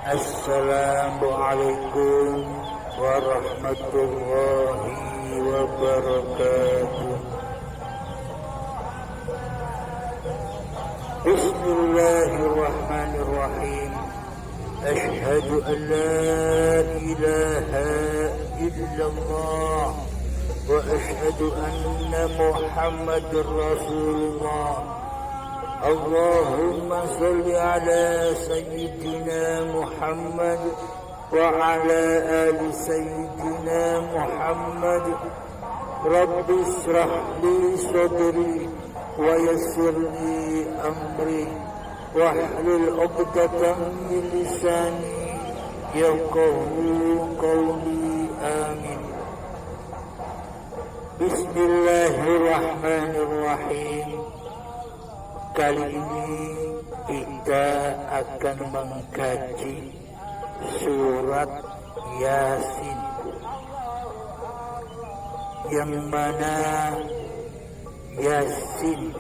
Assalamualaikum warahmatullahi wabarakatuh. Bismillahirrahmanirrahim. Ashhadu an la ilaha illallah wa ashhadu anna Muhammadar Rasulullah. Allahumma salli ala sayyidina Muhammad wa ala ali sayyidina Muhammad. Rabbi israh li sadri wa yassir li amri wahlul 'uqdatam min lisani yafqahu qawli. Amin. Bismillahirrahmanirrahim. Kali ini kita akan mengkaji surat Yasin, yang mana Yasin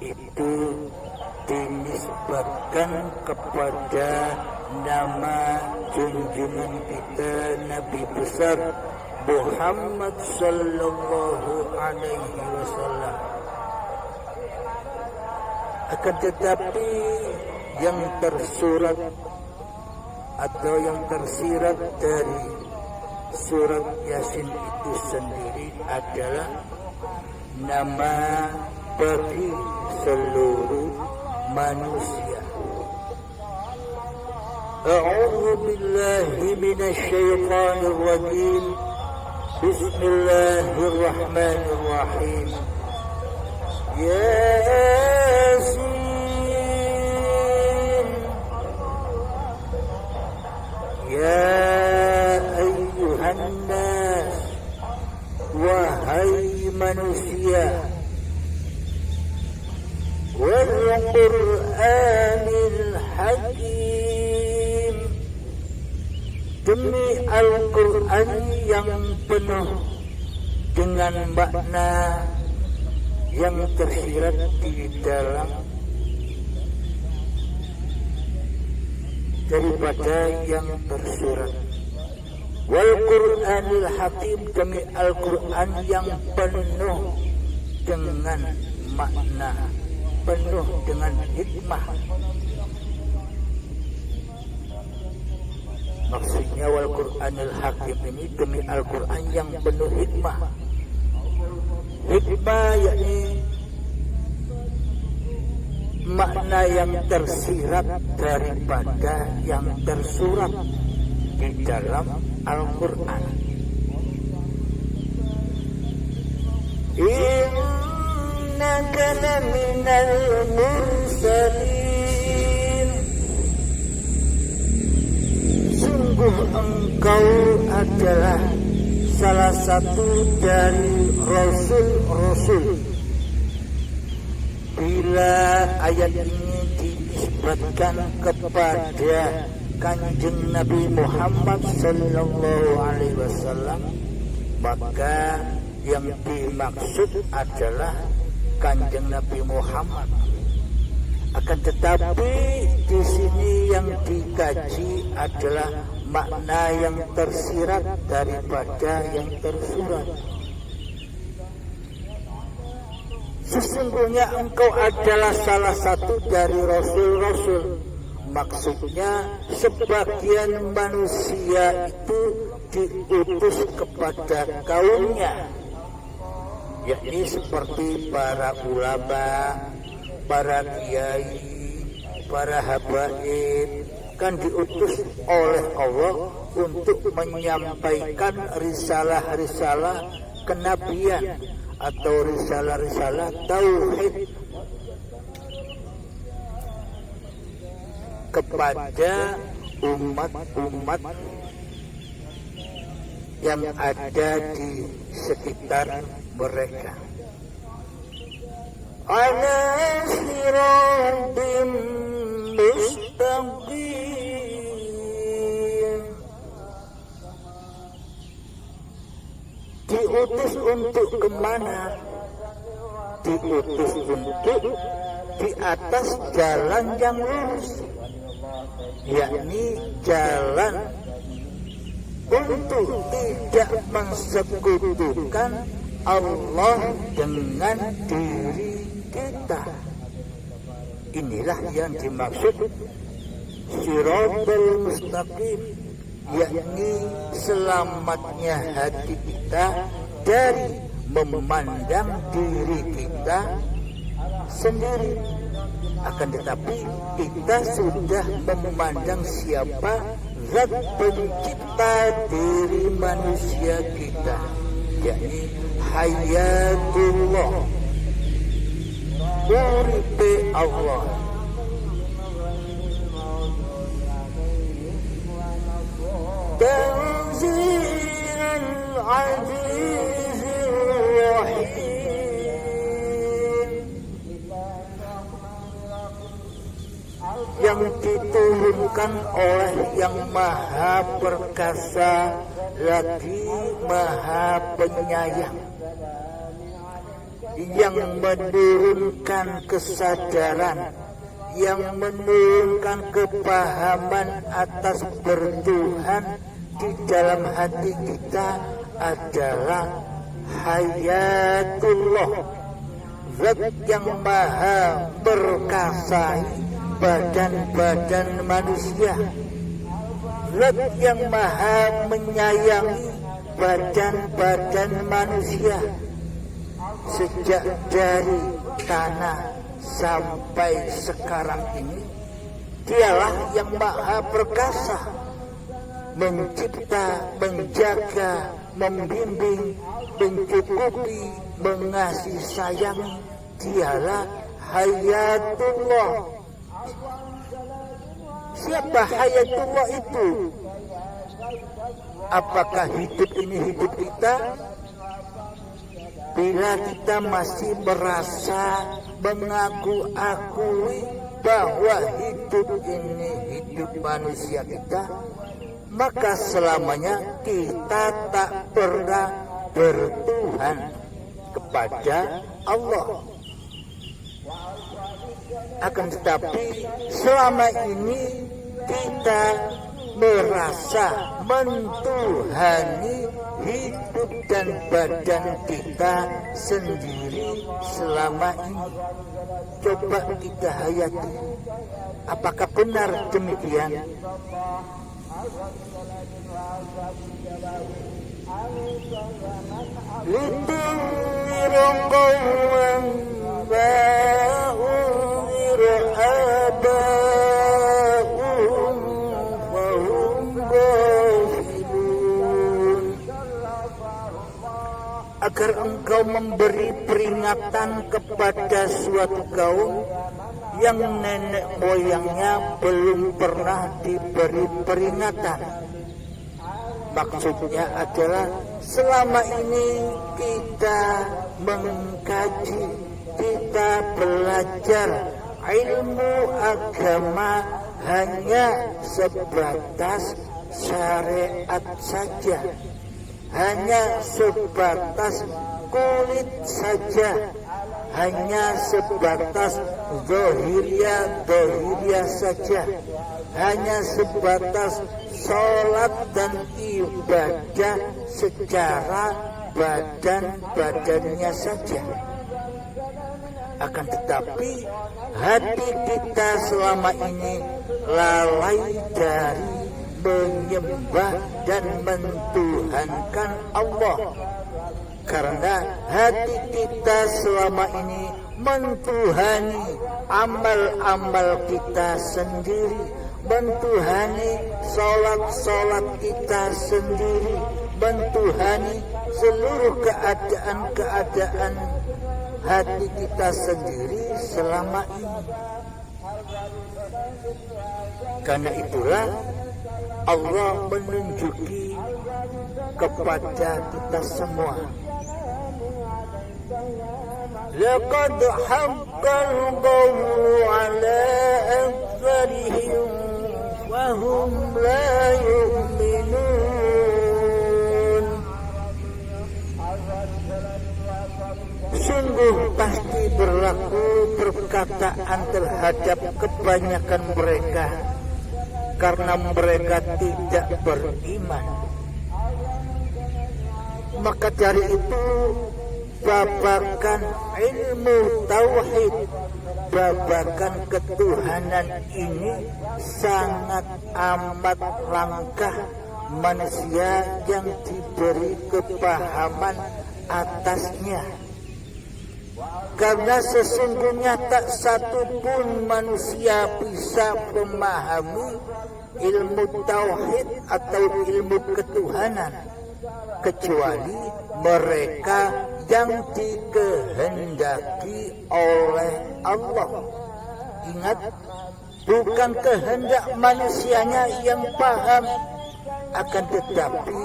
itu dinisbatkan kepada nama junjungan kita Nabi besar Muhammad sallallahu alaihi wasallam. Akan tetapi yang tersurat atau yang tersirat dari surat Yasin itu sendiri adalah nama bagi seluruh manusia. A'udzu billahi minasy syaithanir rajim. Bismillahirrahmanirrahim. Yasin, ya ayyuhan nas, wahai manusia, wal Qur'anil Hakim, demi Al-Quran yang penuh dengan makna yang tersirat di dalam daripada yang tersurat. Wal Qur'anil Hakim, demi Al-Quran yang penuh dengan makna, penuh dengan hikmah. Maksudnya wal Qur'anil Hakim ini demi Al-Quran yang penuh hikmah. Hikmah yakni makna yang tersirat daripada yang tersurat di dalam Al-Quran. Innaka laminal mursalin, sungguh engkau adalah salah satu dari rasul-rasul. Bila ayat ini dinisbatkan kepada Kanjeng Nabi Muhammad sallallahu alaihi wasallam, maka yang dimaksud adalah Kanjeng Nabi Muhammad. Akan tetapi di sini yang dikaji adalah makna yang tersirat daripada yang tersurat. Sesungguhnya engkau adalah salah satu dari rasul-rasul. Maksudnya sebagian manusia itu diutus kepada kaumnya, yakni seperti para ulama, para kiai, para habaib, kan diutus oleh Allah untuk menyampaikan risalah-risalah kenabian atau risalah-risalah tauhid kepada umat-umat yang ada di sekitar mereka. Ala siratim mustaqim, diutus untuk kemana? Diutus untuk di atas jalan yang lurus. yakni jalan untuk tidak mensekutukan Allah dengan diri kita. Inilah yang dimaksud Shiratal Mustaqim, yakni selamatnya hati kita dari memandang diri kita sendiri. Akan tetapi kita sudah memandang siapa zat pencipta diri manusia kita, yakni Hayatullah, uripe Allah. Tanzilul Azizir Rahim, yang diturunkan oleh yang maha perkasa lagi maha penyayang, yang menurunkan kesadaran, yang menurunkan kepahaman atas bertuhan di dalam hati kita adalah Hayatullah, zat yang maha perkasai badan-badan manusia, zat yang maha menyayangi badan-badan manusia. Sejak dari tanah sampai sekarang ini, dialah yang maha perkasa, mencipta, menjaga, membimbing, mencukupi, mengasihi sayangi. Dialah Hayatullah. Siapa Hayatullah itu? Apakah hidup ini hidup kita? Bila kita masih merasa mengaku-akui bahwa hidup ini hidup manusia kita, maka selamanya kita tak pernah bertuhan kepada Allah. Akan tetapi selama ini kita merasa mentuhani hidup dan badan kita sendiri selama ini. Coba kita hayati, apakah benar demikian? Litunzira qauman ba'udhira aba'uhum fahum ghafilun, agar engkau memberi peringatan kepada suatu kaum yang nenek moyangnya belum pernah diberi peringatan. Maksudnya adalah selama ini kita mengkaji, kita belajar ilmu agama hanya sebatas syariat saja, hanya sebatas kulit saja, hanya sebatas zahiriyah saja, hanya sebatas sholat dan ibadah secara badan-badannya saja. Akan tetapi hati kita selama ini lalai dari menyembah dan mentuhankan Allah, karena hati kita selama ini mentuhani amal-amal kita sendiri, mentuhani sholat-sholat kita sendiri, mentuhani seluruh keadaan-keadaan hati kita sendiri selama ini. Karena itulah Allah menunjuki kepada kita semua, laqad haqqal qawlu ala aktsarihim wahum la yu'minun. Sungguh pasti berlaku perkataan terhadap kebanyakan mereka karena mereka tidak beriman. Maka dari itu babakan ilmu tauhid, babakan ketuhanan ini sangat amat langka manusia yang diberi kepahaman atasnya. Karena sesungguhnya tak satu pun manusia bisa memahami ilmu tauhid atau ilmu ketuhanan kecuali mereka yang dikehendaki oleh Allah. Ingat, bukan kehendak manusianya yang paham, akan tetapi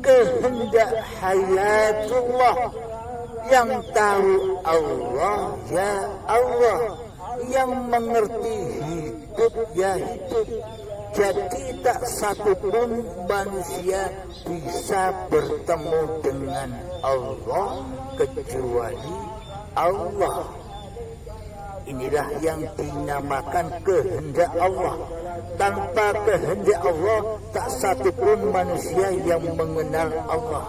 kehendak hayatullah yang tahu Allah ya Allah, yang mengerti hidup ya hidup. Jadi tak satu pun manusia bisa bertemu dengan Allah kecuali Allah. Inilah yang dinamakan kehendak Allah. Tanpa kehendak Allah, tak satu pun manusia yang mengenal Allah.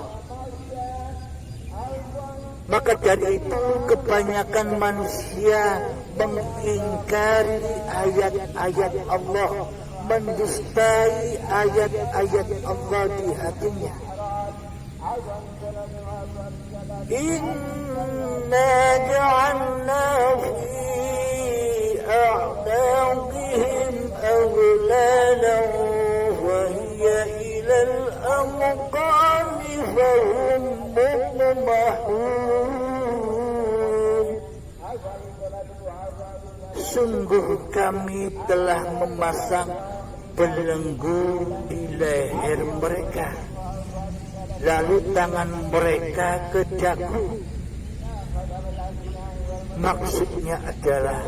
Maka dari itu kebanyakan manusia mengingkari ayat-ayat Allah, mendustai ayat-ayat Allah di hatinya. Inna ja'alna fi a'naqihim aghlalan wa hiya ila al-anqani fahum muqmahun. Sungguh kami telah memasang belenggu di leher mereka, lalu tangan mereka ke dagu. Maksudnya adalah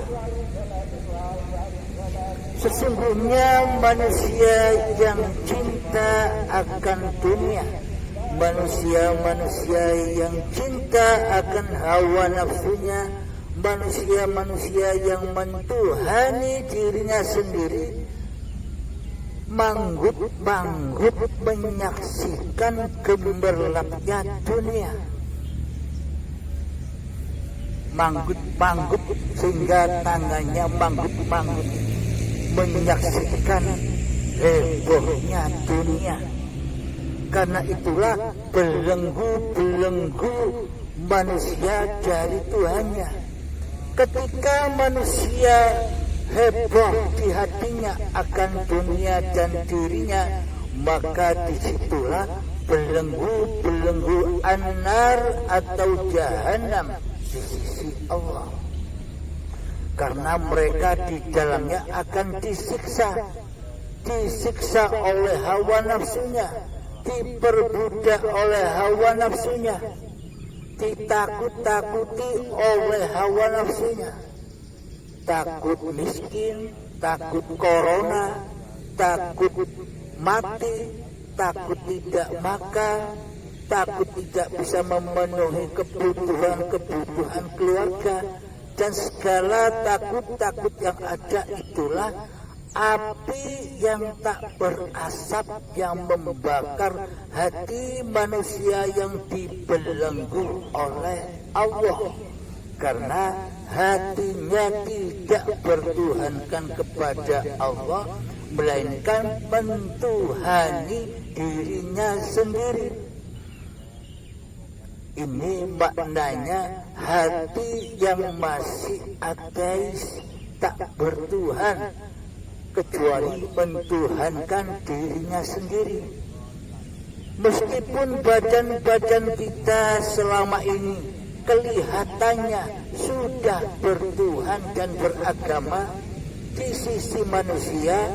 sesungguhnya manusia yang cinta akan dunia, manusia-manusia yang cinta akan hawa nafsunya, manusia-manusia yang mentuhani dirinya sendiri, manggut-manggut menyaksikan gemerlapnya dunia. Manggut-manggut sehingga tangannya manggut-manggut menyaksikan hebohnya dunia. Karena itulah belenggu-belenggu manusia dari Tuhannya. Ketika manusia heboh di hatinya akan dunia dan dirinya, maka disitulah belenggu-belenggu an-nar atau jahanam di sisi Allah. Karena mereka di dalamnya akan disiksa oleh hawa nafsunya, diperbudak oleh hawa nafsunya, ditakut-takuti oleh hawa nafsunya. Takut miskin, takut corona, takut mati, takut tidak makan, takut tidak bisa memenuhi kebutuhan keluarga, dan segala takut-takut yang ada itulah api yang tak berasap yang membakar hati manusia yang dibelenggu oleh Allah. Karena hatinya tidak bertuhankan kepada Allah, melainkan mentuhani dirinya sendiri. Ini maknanya hati yang masih ateis, tak bertuhan kecuali mentuhankan dirinya sendiri. Meskipun badan-badan kita selama ini kelihatannya sudah bertuhan dan beragama di sisi manusia,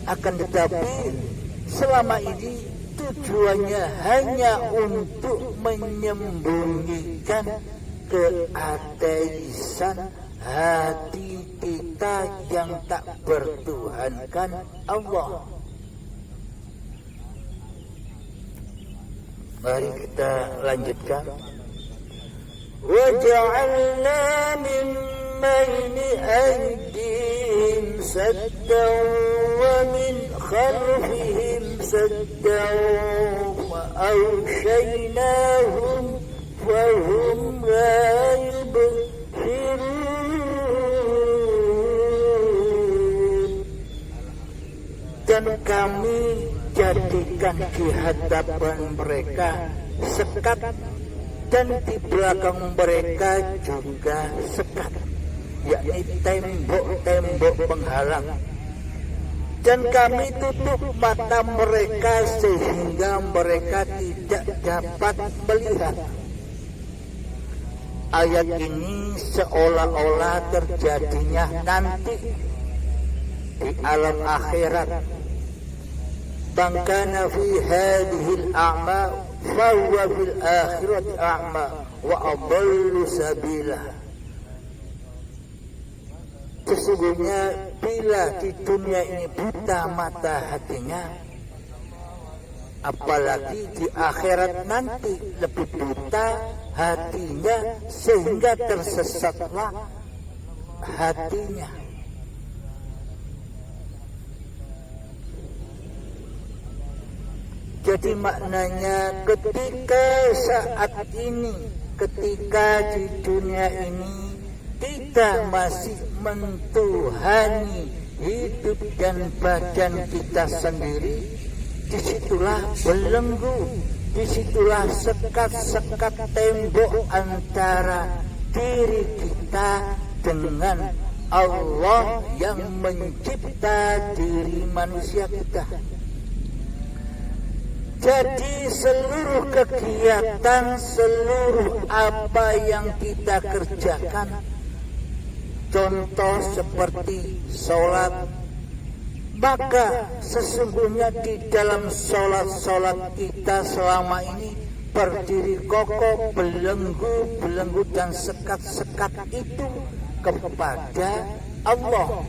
akan tetapi selama ini tujuannya hanya untuk menyembunyikan keateisan hati kita yang tak bertuhankan Allah. Mari kita lanjutkan. وَجَعَلْنَا مِن بين أيديهم سدا ومن خلفهم سدا فأغشيناهم فهم لا يبصرون. Dan kami jadikan di hadapan mereka sekat, dan di belakang mereka juga sekat, yakni tembok-tembok penghalang. Dan kami tutup mata mereka sehingga mereka tidak dapat melihat. Ayat ini seolah-olah terjadinya nanti di alam akhirat. Bangkana fi hadhil a'ma fa huwa fil akhirati a'ma wa adallu sabila. Sesungguhnya bila di dunia ini buta mata hatinya, apalagi di akhirat nanti lebih buta hatinya sehingga tersesatlah hatinya. Jadi maknanya ketika saat ini, ketika di dunia ini kita masih mentuhani hidup dan badan kita sendiri, disitulah belenggu, disitulah sekat-sekat tembok antara diri kita dengan Allah yang mencipta diri manusia kita. Jadi seluruh kegiatan, seluruh apa yang kita kerjakan, contoh seperti sholat, maka sesungguhnya di dalam sholat kita selama ini berdiri kokoh belenggu dan sekat-sekat itu kepada Allah.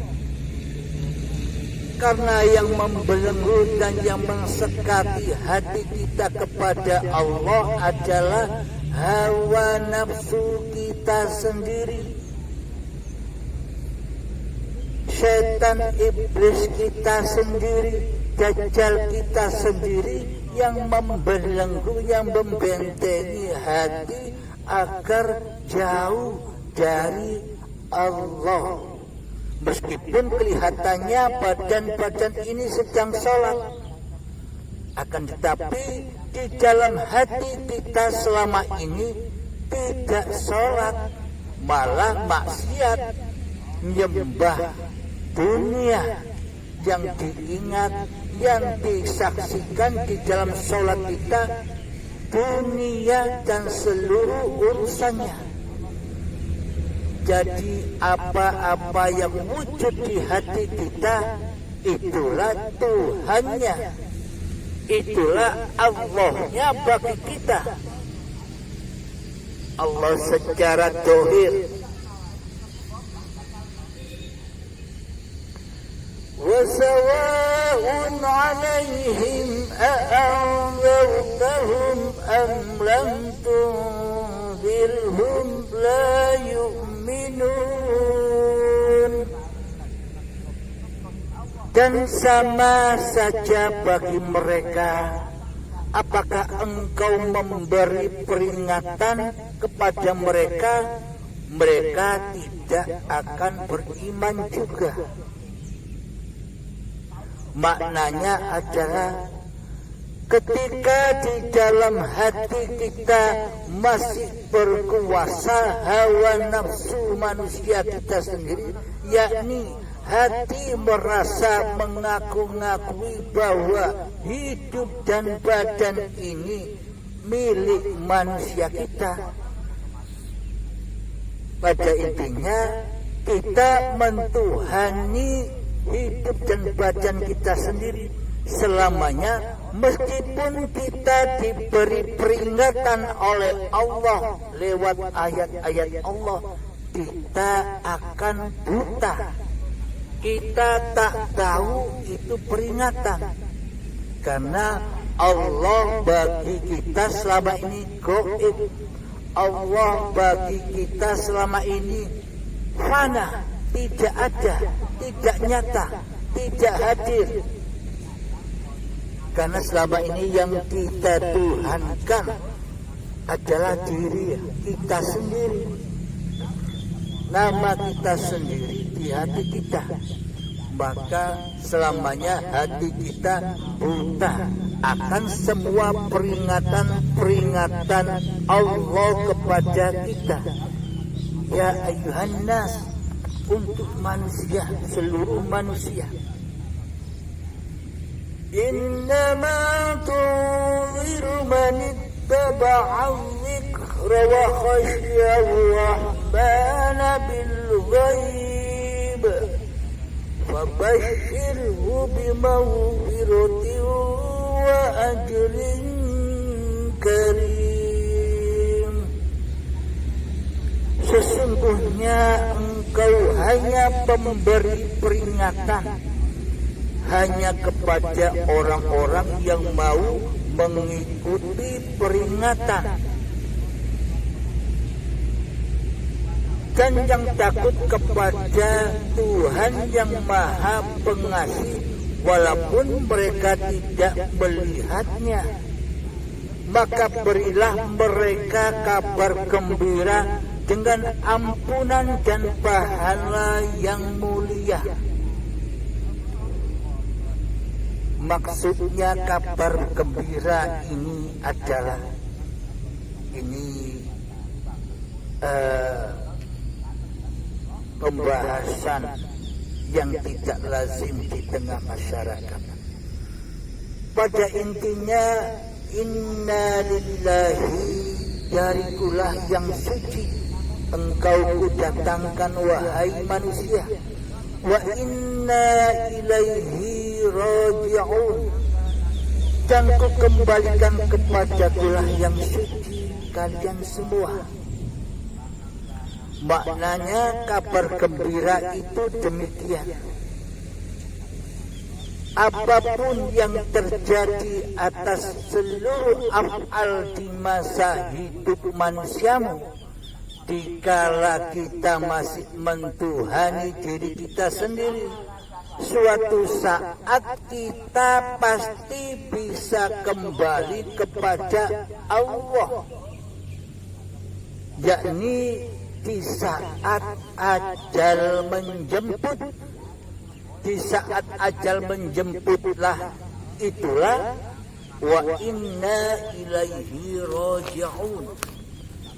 Karena yang membelenggu dan yang mensekati hati kita kepada Allah adalah hawa nafsu kita sendiri, setan iblis kita sendiri, dajjal kita sendiri yang membelenggu, yang membentengi hati agar jauh dari Allah. Meskipun kelihatannya badan-badan ini sedang sholat, akan tetapi di dalam hati kita selama ini tidak sholat, malah maksiat, menyembah dunia. Yang diingat, yang disaksikan di dalam sholat kita dunia dan seluruh urusannya. Jadi apa-apa yang wujud di hati kita, itulah Tuhannya, itulah Allahnya bagi kita. Allah secara dohir. وَسَوَاءٌ عَلَيْهِمْ أَأَنذَرْتَهُمْ أَمْ لَمْ تُنذِرْهُمْ لَا يُؤْمِنُونَ. Dan sama saja bagi mereka, apakah engkau memberi peringatan kepada mereka, mereka tidak akan beriman juga. Maknanya adalah ketika di dalam hati kita masih berkuasa hawa nafsu manusia kita sendiri, yakni hati merasa mengaku-ngakui bahwa hidup dan badan ini milik manusia kita. Pada intinya kita mentuhani hidup dan badan kita sendiri selamanya, meskipun kita diberi peringatan oleh Allah lewat ayat-ayat Allah, kita akan buta. Kita tak tahu itu peringatan, karena Allah bagi kita selama ini gaib. Allah bagi kita selama ini fana, tidak ada, tidak nyata, tidak hadir. Karena selama ini yang kita tuhankan adalah diri kita sendiri, nama kita sendiri di hati kita. Maka selamanya hati kita buta akan semua peringatan Allah kepada kita. Ya ayuhan nas, untuk manusia, seluruh manusia. Innama tunziru man ittaba'a dzikra wa khashiya ar-rahmana bil ghaib fabashshirhu bimaghfiratin wa ajrin karim. Sesungguhnya engkau hanya pemberi peringatan hanya kepada orang-orang yang mau mengikuti peringatan dan yang takut kepada Tuhan yang Maha Pengasih walaupun mereka tidak melihatnya. Maka berilah mereka kabar gembira dengan ampunan dan pahala yang mulia. Maksudnya kabar gembira ini adalah pembahasan yang tidak lazim di tengah masyarakat. Pada intinya, inna lillahi, darikulah yang suci engkau kudatangkan wahai manusia, wa inna ilaihi raji'un, dan ku kembalikan kepadakulah yang suci kalian semua. Maknanya kabar gembira itu demikian. Apapun yang terjadi atas seluruh af'al di masa hidup manusiamu, dikala kita masih mentuhani diri kita sendiri, suatu saat kita pasti bisa kembali kepada Allah, yakni di saat ajal menjemput. Di saat ajal menjemputlah itulah wa inna ilaihi raji'un.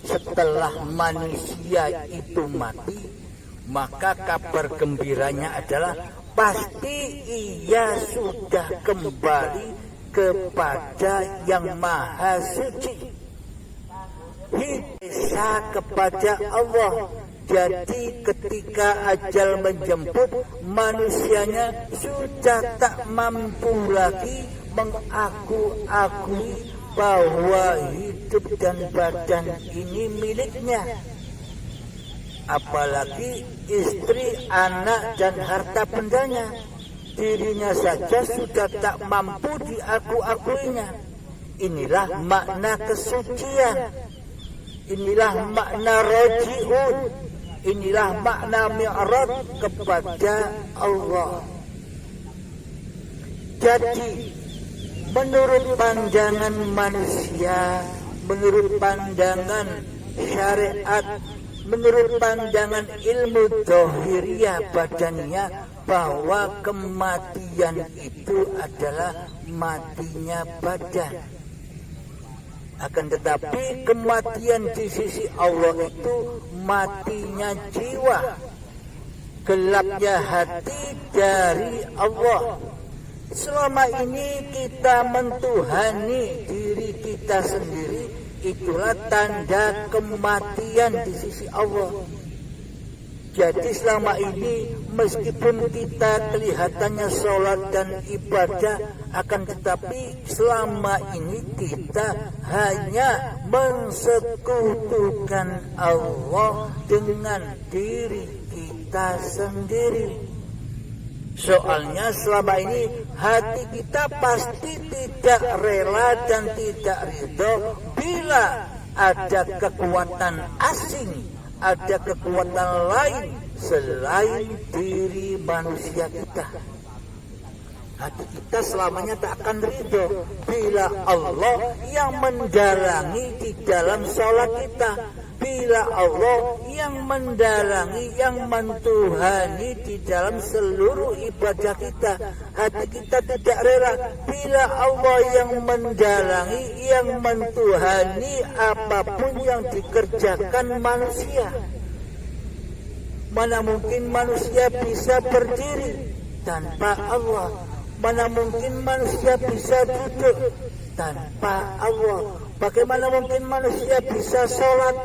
Setelah manusia itu mati, maka kabar gembiranya adalah pasti ia sudah kembali kepada yang Maha Suci, bisa kepada Allah. Jadi ketika ajal menjemput, manusianya sudah tak mampu lagi mengakui bahwa hidup dan badan ini miliknya. Apalagi istri, anak, dan harta bendanya. Dirinya saja sudah tak mampu diakuinya. Inilah makna kesucian. Inilah makna raji'un. Inilah makna mi'raj kepada Allah. Jadi menurut pandangan manusia, menurut pandangan syariat, menurut pandangan ilmu zahiriyah badaniyah, bahwa kematian itu adalah matinya badan. Akan tetapi kematian di sisi Allah itu matinya jiwa, gelapnya hati dari Allah. Selama ini kita mentuhani diri kita sendiri, itulah tanda kematian di sisi Allah. Jadi selama ini meskipun kita kelihatannya sholat dan ibadah, akan tetapi selama ini kita hanya mensekutukan Allah dengan diri kita sendiri. Soalnya selama ini hati kita pasti tidak rela dan tidak ridho bila ada kekuatan asing, ada kekuatan lain selain diri manusia kita. Hati kita selamanya tak akan ridho bila Allah yang mendalangi di dalam sholat kita, bila Allah yang mendalangi, yang mentuhani di dalam seluruh ibadah kita. Hati kita tidak rela bila Allah yang mendalangi, yang mentuhani apapun yang dikerjakan manusia. Mana mungkin manusia bisa berdiri tanpa Allah? Mana mungkin manusia bisa duduk tanpa Allah? Bagaimana mungkin manusia bisa sholat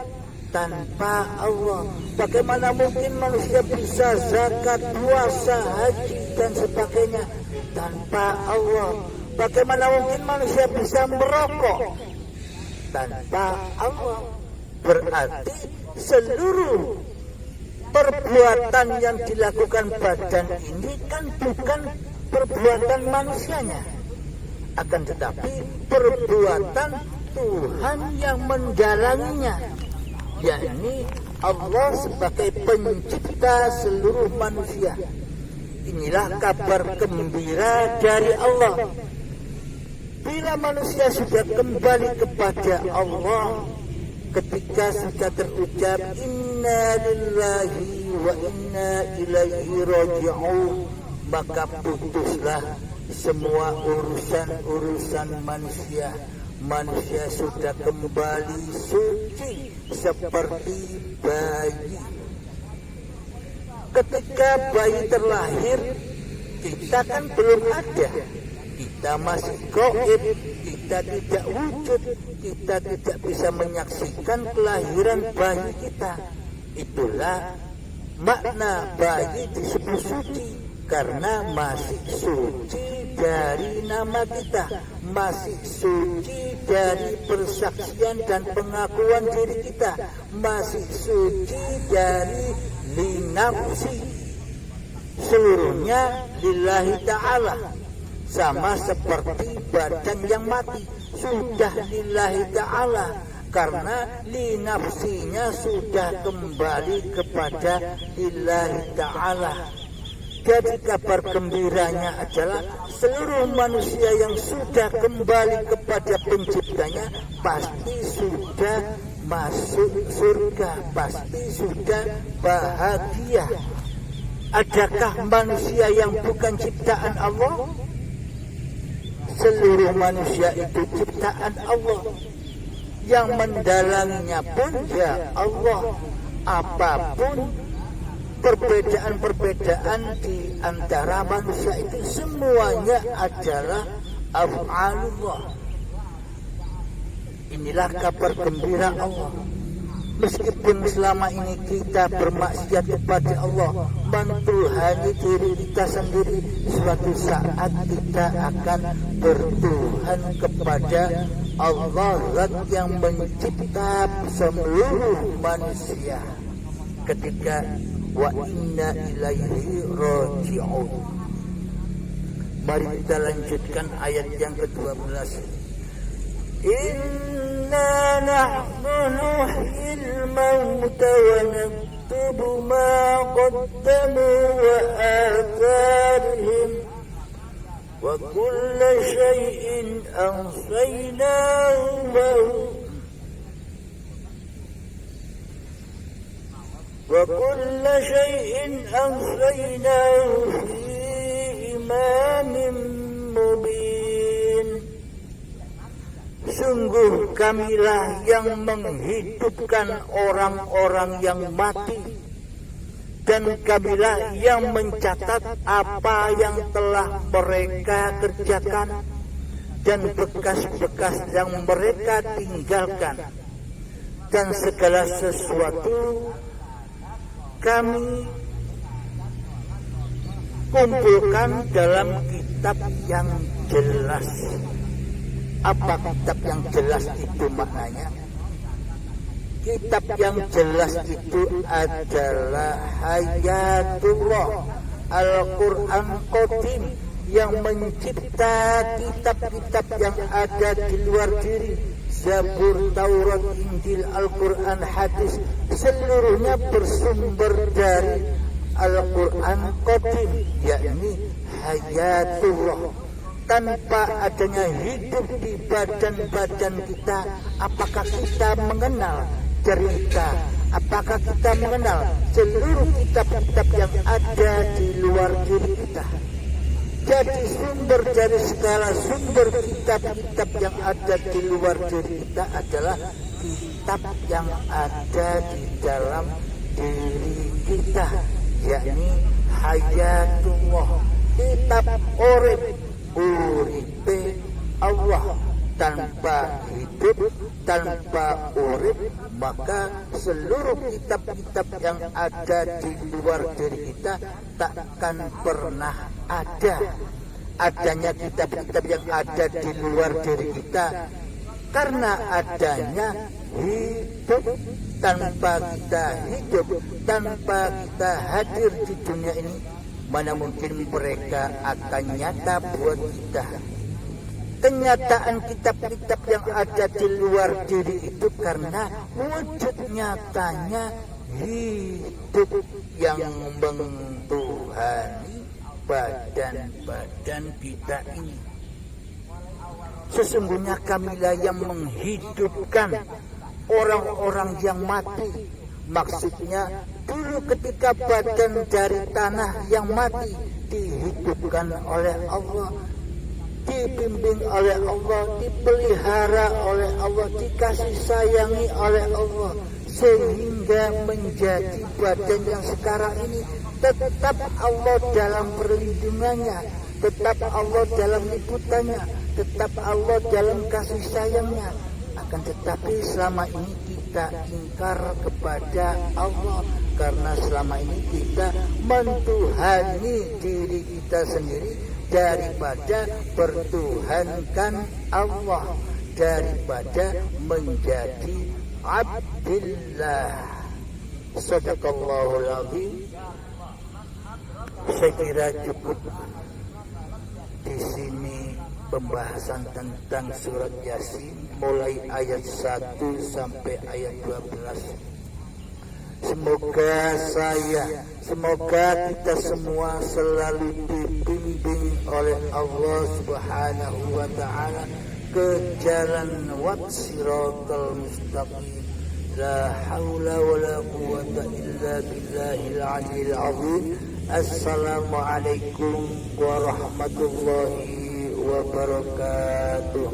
tanpa Allah? Bagaimana mungkin manusia bisa zakat, puasa, haji dan sebagainya tanpa Allah? Bagaimana mungkin manusia bisa merokok tanpa Allah? Berarti seluruh perbuatan yang dilakukan badan ini kan bukan perbuatan manusianya, akan tetapi perbuatan Tuhan yang mendalanginya, yakni Allah sebagai pencipta seluruh manusia. Inilah kabar gembira dari Allah. Bila manusia sudah kembali kepada Allah, ketika sudah terucap inna lillahi wa inna ilaihi raji'un, maka putuslah semua urusan manusia. Manusia sudah kembali suci seperti bayi. Ketika bayi terlahir, kita kan belum ada. Kita masih gaib, kita tidak wujud, kita tidak bisa menyaksikan kelahiran bayi kita. Itulah makna bayi disebut suci, karena masih suci dari nama kita, masih suci dari persaksian dan pengakuan diri kita, masih suci dari linafsi, seluruhnya lillahi ta'ala. Sama seperti badan yang mati, sudah lillahi ta'ala, karena linafsinya sudah kembali kepada lillahi ta'ala. Jadi kabar gembiranya adalah seluruh manusia yang sudah kembali kepada penciptanya pasti sudah masuk surga, pasti sudah bahagia. Adakah manusia yang bukan ciptaan Allah? Seluruh manusia itu ciptaan Allah. Yang mendalanginya pun ya Allah. Apapun perbedaan-perbedaan di antara manusia itu semuanya adalah af'alullah. Inilah kabar gembira Allah. Meskipun selama ini kita bermaksiat kepada Allah, mentuhani diri kita sendiri, suatu saat kita akan bertuhan kepada Allah yang mencipta seluruh manusia. Ketika wa inna ilaihi raji'un. Mari kita lanjutkan ayat yang ke-12. Inna nahnu nuhyil mauta wa naktubu ma qaddamu wa atharihim wa kulla shay'in ahsaynahu وكل شيء أحصيناه في إمام مبين. Sungguh kamilah yang menghidupkan orang-orang yang mati, dan kamilah yang mencatat apa yang telah mereka kerjakan dan bekas-bekas yang mereka tinggalkan, dan segala sesuatu kami kumpulkan dalam kitab yang jelas. Apa kitab yang jelas itu maknanya? Kitab yang jelas itu adalah Hayatullah, Al-Quran Qadim, yang mencipta kitab-kitab yang ada di luar diri. Zabur, Taurat, Injil, Al-Quran, hadis, seluruhnya bersumber dari Al-Quran qadim, yakni hayatullah. Tanpa adanya hidup di badan-badan kita, apakah kita mengenal cerita? Apakah kita mengenal seluruh kitab-kitab yang ada di luar diri kita? Jadi sumber dari segala sumber kitab-kitab yang ada di luar diri kita adalah kitab yang ada di dalam diri kita, yakni hayatullah, kitab urip, uripe Allah. Tanpa hidup, tanpa urip, maka seluruh kitab-kitab yang ada di luar diri kita takkan pernah ada. Adanya kitab-kitab yang ada di luar diri kita karena adanya hidup. Tanpa kita hidup, tanpa kita hadir di dunia ini, mana mungkin mereka akan nyata buat kita. Kenyataan kitab-kitab yang ada di luar diri itu karena wujud nyatanya hidup yang mentuhani badan-badan kita ini. Sesungguhnya kamilah yang menghidupkan orang-orang yang mati. Maksudnya dulu ketika badan dari tanah yang mati dihidupkan oleh Allah, dibimbing oleh Allah, dipelihara oleh Allah, dikasih sayangi oleh Allah, sehingga menjadi badan yang sekarang ini tetap Allah dalam perlindungannya, tetap Allah dalam liputannya, tetap Allah dalam kasih sayangnya. Akan tetapi selama ini kita ingkar kepada Allah, karena selama ini kita mentuhani diri kita sendiri daripada bertuhankan Allah, daripada menjadi abdillah. Sadaqallahul azim. Saya kira cukup di sini pembahasan tentang surat Yasin mulai ayat 1 sampai ayat 12. Semoga kita semua selalu dibimbing oleh Allah Subhanahu wa ta'ala ke jalan siratal mustaqim. La haula wa la quwwata illa billahil aliyyil azim. Assalamualaikum warahmatullahi wabarakatuh.